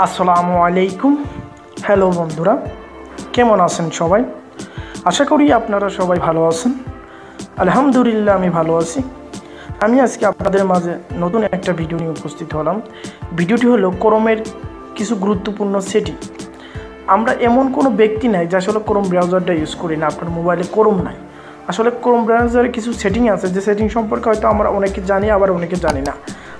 আসসালামু আলাইকুম। হ্যালো বন্ধুরা, কেমন আছেন সবাই? আশা করি আপনারা সবাই ভালো আছেন। আলহামদুলিল্লাহ আমি ভালো আছি। আমি আজকে আপনাদের মাঝে নতুন একটা ভিডিও নিয়ে উপস্থিত হলাম। ভিডিওটি হলো ক্রোমের কিছু গুরুত্বপূর্ণ সেটিং। আমরা এমন কোনো ব্যক্তি নাই যে আসলে ক্রোম ব্রাউজারটা ইউজ করি না, আপনার মোবাইলে ক্রোম নাই। আসলে ক্রোম ব্রাউজারে কিছু সেটিং আছে, যে সেটিং সম্পর্কে হয়তো আমরা অনেকে জানি, আবার অনেকে জানি না।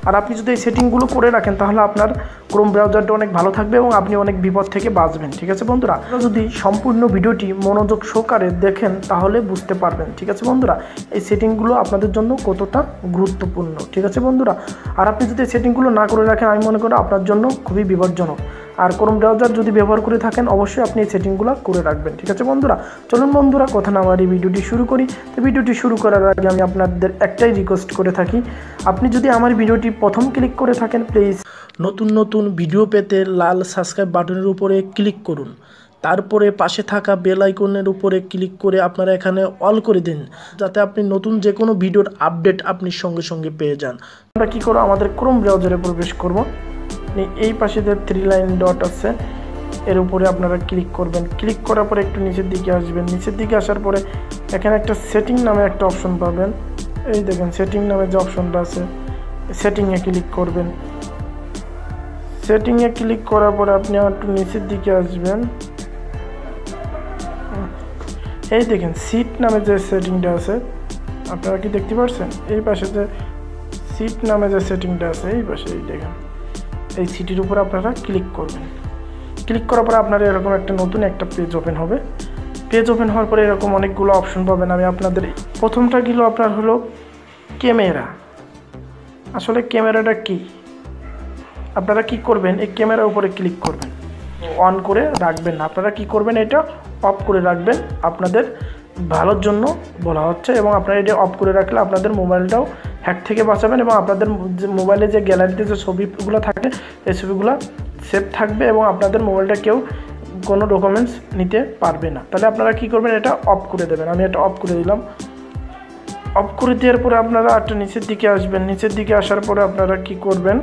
আর আপনি যদি এই সেটিংগুলো করে রাখেন তাহলে আপনার ক্রোম ব্রাউজারটা অনেক ভালো থাকবে এবং আপনি অনেক বিপদ থেকে বাঁচবেন। ঠিক আছে বন্ধুরা, আপনারা যদি সম্পূর্ণ ভিডিওটি মনোযোগ সহকারে দেখেন তাহলে বুঝতে পারবেন। ঠিক আছে বন্ধুরা, এই সেটিংগুলো আপনাদের জন্য কতটা গুরুত্বপূর্ণ। ঠিক আছে বন্ধুরা, আর আপনি যদি এই সেটিংগুলো না করে রাখেন আমি মনে করি আপনার জন্য খুবই বিপজ্জনক। আর ক্রোম ব্রাউজার যদি ব্যবহার করে থাকেন অবশ্যই আপনি এই সেটিংগুলো করে রাখবেন। ঠিক আছে বন্ধুরা, চলুন বন্ধুরা কথা না আমার এই ভিডিওটি শুরু করি। তো ভিডিওটি শুরু করার আগে আমি আপনাদের একটাই রিকোয়েস্ট করে থাকি, আপনি যদি আমার ভিডিওটি প্রথম ক্লিক করে থাকেন প্লিজ নতুন নতুন ভিডিও পেতে লাল সাবস্ক্রাইব বাটনের উপরে ক্লিক করুন। তারপরে পাশে থাকা বেল আইকনের উপরে ক্লিক করে আপনারা এখানে অল করে দিন, যাতে আপনি নতুন যে কোনো ভিডিওর আপডেট আপনি সঙ্গে সঙ্গে পেয়ে যান। আমরা কী করবো, আমাদের ক্রোম ব্রাউজারে প্রবেশ করব। এই পাশে যে 3 লাইন ডট আছে এর উপরে আপনারা ক্লিক করবেন। ক্লিক করার পরে একটু নিচের দিকে আসবেন। নিচের দিকে আসার পরে এখানে একটা সেটিং নামে একটা অপশন পাবেন। এই দেখেন সেটিং নামে যে অপশনটা আছে, সেটিংয়ে ক্লিক করবেন। সেটিংয়ে ক্লিক করার পরে আপনি একটু নিচের দিকে আসবেন। এই দেখেন সিট নামে যে সেটিংটা আছে, আপনারা কি দেখতে পাচ্ছেন? এই পাশে যে সিট নামে যে সেটিংটা আছে, এই পাশে এই দেখেন, এই সিটির উপর আপনারা ক্লিক করবেন। ক্লিক করার পরে আপনার এরকম একটা নতুন একটা পেজ ওপেন হবে। পেজ ওপেন হওয়ার পরে এরকম অনেকগুলো অপশন পাবেন। আমি আপনাদের প্রথমটা গেল আপনার হলো ক্যামেরা। আসলে ক্যামেরাটা কি, আপনারা কি করবেন, এই ক্যামেরার উপরে ক্লিক করবেন, অন করে রাখবেন না। আপনারা কি করবেন, এটা অফ করে রাখবেন, আপনাদের ভালোর জন্য বলা হচ্ছে। এবং আপনারা এটা অফ করে রাখলে আপনাদের মোবাইলটাও হ্যাক থেকে বাঁচাবেন এবং আপনাদের মোবাইলে যে গ্যালারিতে যে ছবিগুলো থাকে এই ছবিগুলো সেভ থাকবে এবং আপনাদের মোবাইলটা কেউ কোনো ডকুমেন্টস নিতে পারবে না। তাহলে আপনারা কি করবেন, এটা অফ করে দেবেন। আমি এটা অফ করে দিলাম। অফ করে দেওয়ার পরে আপনারা একটা নিচের দিকে আসবেন। নিচের দিকে আসার পরে আপনারা কি করবেন,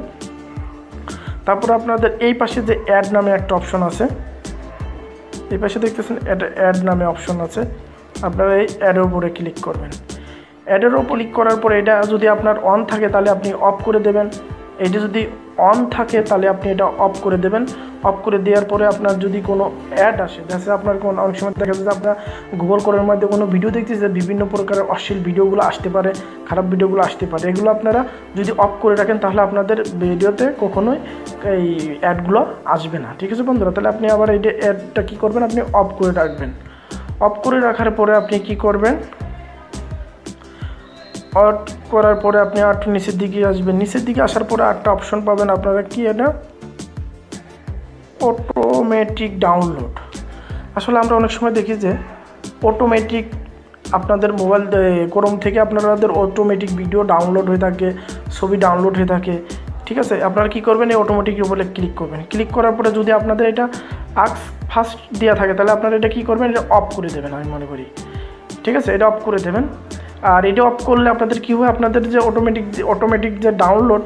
তারপরে আপনাদের এই পাশে যে অ্যাড নামে একটা অপশন আছে, এই পাশে দেখতেছেন এটা অ্যাড নামে অপশন আছে, আপনারা এই অ্যাডের উপরে ক্লিক করবেন। অ্যাডের উপর ক্লিক করার পরে এটা যদি আপনার অন থাকে তাহলে আপনি অফ করে দেবেন। এইটা যদি অন থাকে তাহলে আপনি এটা অফ করে দেবেন। অফ করে দেওয়ার পরে আপনার যদি কোনো অ্যাড আসে, যাতে আপনার কোনো অনেক সময় দেখা যাচ্ছে আপনার গুগল ক্রোমের মধ্যে কোনো ভিডিও দেখতেছে, বিভিন্ন প্রকারের অশ্লীল ভিডিওগুলো আসতে পারে, খারাপ ভিডিওগুলো আসতে পারে, এগুলো আপনারা যদি অফ করে রাখেন তাহলে আপনাদের ভিডিওতে কখনোই এই অ্যাডগুলো আসবে না। ঠিক আছে বন্ধুরা, তাহলে আপনি আবার এই অ্যাডটা কী করবেন, আপনি অফ করে রাখবেন। অফ করে রাখার পরে আপনি কি করবেন, অফ করার পরে আপনি একটু নিচের দিকে আসবেন। নিচের দিকে আসার পরে একটা অপশন পাবেন আপনারা, কি এটা অটোমেটিক ডাউনলোড। আসলে আমরা অনেক সময় দেখি যে অটোমেটিক আপনাদের মোবাইল ক্রোম থেকে আপনাদের অটোমেটিক ভিডিও ডাউনলোড হয়ে থাকে, ছবি ডাউনলোড হয়ে থাকে। ঠিক আছে, আপনারা কী করবেন, এই অটোমেটিকের উপরে ক্লিক করবেন। ক্লিক করার পরে যদি আপনাদের এটা আক্স ফার্স্ট দেওয়া থাকে তাহলে আপনারা এটা কী করবেন, এটা অফ করে দেবেন আমি মনে করি। ঠিক আছে, এটা অফ করে দেবেন। আর এটা অফ করলে আপনাদের কী হবে, আপনাদের যে অটোমেটিক যে ডাউনলোড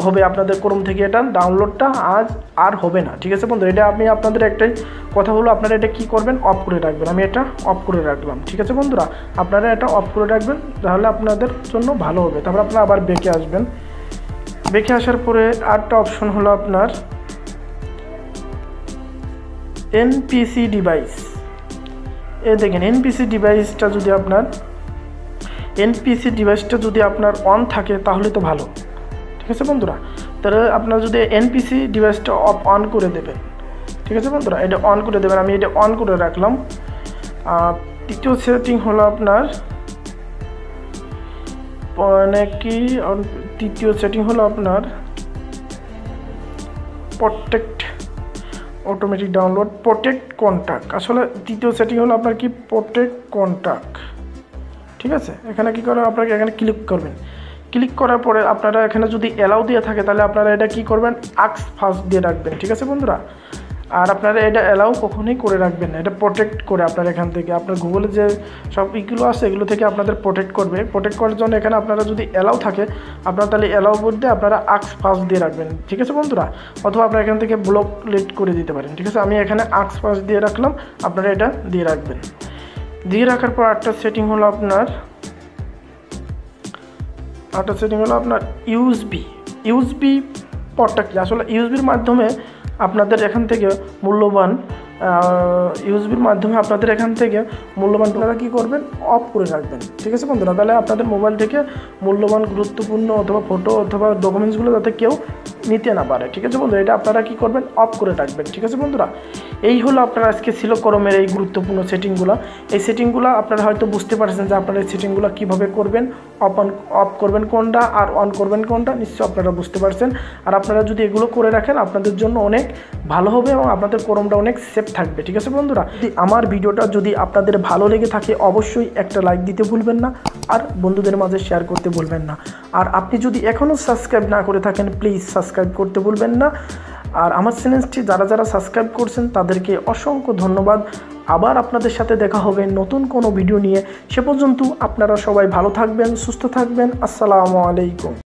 হবে আপনাদের ক্রোম থেকে, এটা ডাউনলোডটা আজ আর হবে না। ঠিক আছে বন্ধু, এটা আমি আপনাদের একটাই কথা হলো, আপনারা এটা কী করবেন, অফ করে রাখবেন। আমি এটা অফ করে রাখলাম। ঠিক আছে বন্ধুরা, আপনারা এটা অফ করে রাখবেন, তাহলে আপনাদের জন্য ভালো হবে। তারপর আপনারা আবার বেঁকে আসবেন। বেঁকে আসার পরে আরেকটা অপশন হলো আপনার এনপিসি ডিভাইস। এই দেখেন এনপিসি ডিভাইসটা যদি আপনার অন থাকে তাহলে তো ভালো। ঠিক আছে বন্ধুরা, তাহলে আপনারা যদি এনপিসি ডিভাইসটা অন করে দেবেন। ঠিক আছে বন্ধুরা, এটা অন করে দেবেন। আমি এটা অন করে রাখলাম। তৃতীয় সেটিং হলো আপনার তৃতীয় সেটিং হলো আপনার protect automatic download, protect contact. আসলে তৃতীয় সেটিং হলো আপনার কি, প্রোটেক্ট কন্ট্যাক্ট। ঠিক আছে, এখানে কী করেন, আপনাকে এখানে ক্লিক করবেন। ক্লিক করার পরে আপনারা এখানে যদি অ্যালাউ দিয়ে থাকে তাহলে আপনারা এটা কী করবেন, আক্স ফার্স্ট দিয়ে রাখবেন। ঠিক আছে বন্ধুরা, আর আপনারা এটা অ্যালাউ কখনোই করে রাখবেন না, এটা প্রোটেক্ট করে আপনার এখান থেকে আপনার গুগলে যে সব ইগুলো আছে এগুলো থেকে আপনাদের প্রোটেক্ট করবে। প্রোটেক্ট করার জন্য এখানে আপনারা যদি অ্যালাউ থাকে আপনারা তাহলে অ্যালাউ বলতে আপনারা আক্স পাস দিয়ে রাখবেন, ঠিক আছে বন্ধুরা, অথবা আপনারা এখান থেকে ব্লক লিট করে দিতে পারেন, ঠিক আছে। আমি এখানে আক্স পাস দিয়ে রাখলাম, আপনারা এটা দিয়ে রাখবেন। দিয়ে রাখার পর একটা সেটিং হলো আপনার ইউএসবি পটটা কি আসলে ইউএসবির মাধ্যমে আপনাদের এখান থেকে মূল্যবান আপনারা কী করবেন, অফ করে রাখবেন, ঠিক আছে বন্ধুরা। তাহলে আপনাদের মোবাইল থেকে মূল্যবান গুরুত্বপূর্ণ অথবা ফটো অথবা ডকুমেন্টসগুলো যাতে কেউ নিতে না পারে, ঠিক আছে বন্ধুরা, এটা আপনারা কী করবেন, অফ করে রাখবেন, ঠিক আছে বন্ধুরা। এই হলো আপনার আজকে ছিল ক্রোমের এই গুরুত্বপূর্ণ সেটিংগুলো। এই সেটিংগুলো আপনারা হয়তো বুঝতে পারছেন যে আপনারা এই সেটিংগুলো কীভাবে করবেন, অফ করবেন কোনটা আর অন করবেন কোনটা, নিশ্চয়ই আপনারা বুঝতে পারছেন। আর আপনারা যদি এগুলো করে রাখেন আপনাদের জন্য অনেক ভালো হবে এবং আপনাদের ক্রোমটা অনেক সেফ থাকবে, ঠিক আছে বন্ধুরা। আমার ভিডিওটা যদি আপনাদের ভালো লেগে থাকে অবশ্যই একটা লাইক দিতে ভুলবেন না, আর বন্ধুদের মাঝে শেয়ার করতে ভুলবেন না। আর আপনি যদি এখনও সাবস্ক্রাইব না করে থাকেন প্লিজ সাবস্ক্রাইব করতে ভুলবেন না। আর আমার চ্যানেলটি যারা সাবস্ক্রাইব করছেন তাদেরকে অসংখ্য ধন্যবাদ। আবার আপনাদের সাথে দেখা হবে নতুন কোনো ভিডিও নিয়ে। সে পর্যন্ত আপনারা সবাই ভালো থাকবেন, সুস্থ থাকবেন। আসসালামু আলাইকুম।